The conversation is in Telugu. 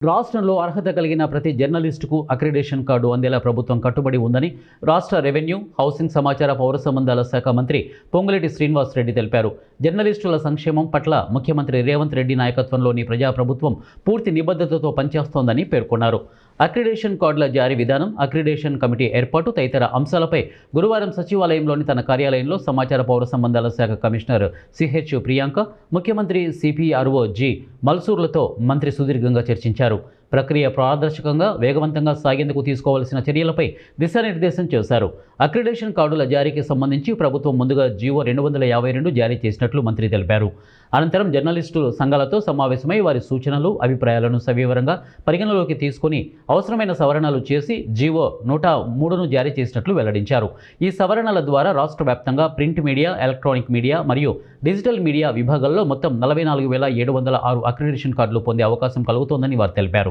రాష్ట్రంలో అర్హత కలిగిన ప్రతి జర్నలిస్టుకు అక్రిడేషన్ కార్డు అందేలా ప్రభుత్వం కట్టుబడి ఉందని రాష్ట్ర రెవెన్యూ, హౌసింగ్, సమాచార, పౌర సంబంధాల శాఖ మంత్రి పొంగులేటి శ్రీనివాసరెడ్డి తెలిపారు. జర్నలిస్టుల సంక్షేమం పట్ల ముఖ్యమంత్రి రేవంత్ రెడ్డి నాయకత్వంలోని ప్రజాప్రభుత్వం పూర్తి నిబద్ధతతో పనిచేస్తోందని పేర్కొన్నారు. అక్రిడేషన్ కార్డుల జారీ విధానం, అక్రిడేషన్ కమిటీ ఏర్పాటు తదితర అంశాలపై గురువారం సచివాలయంలోని తన కార్యాలయంలో సమాచార, పౌర సంబంధాల శాఖ కమిషనర్ సిహెచ్ ప్రియాంక, ముఖ్యమంత్రి సిపిఆర్ఓ జి మల్సూర్లతో మంత్రి సుదీర్ఘంగా చర్చించారు. ప్రక్రియ పారదర్శకంగా, వేగవంతంగా సాగేందుకు తీసుకోవాల్సిన చర్యలపై దిశానిర్దేశం చేశారు. అక్రిడేషన్ కార్డుల జారీకి సంబంధించి ప్రభుత్వం ముందుగా జీవో 252 జారీ చేసినట్లు మంత్రి తెలిపారు. అనంతరం జర్నలిస్టులు సంఘాలతో సమావేశమై వారి సూచనలు, అభిప్రాయాలను సవివరంగా పరిగణలోకి తీసుకుని అవసరమైన సవరణలు చేసి జీవో 103ను జారీ చేసినట్లు వెల్లడించారు. ఈ సవరణల ద్వారా రాష్ట్ర వ్యాప్తంగా ప్రింట్ మీడియా, ఎలక్ట్రానిక్ మీడియా మరియు డిజిటల్ మీడియా విభాగాల్లో మొత్తం 44,706 అక్రిడేషన్ కార్డులు పొందే అవకాశం కలుగుతోందని వారు తెలిపారు.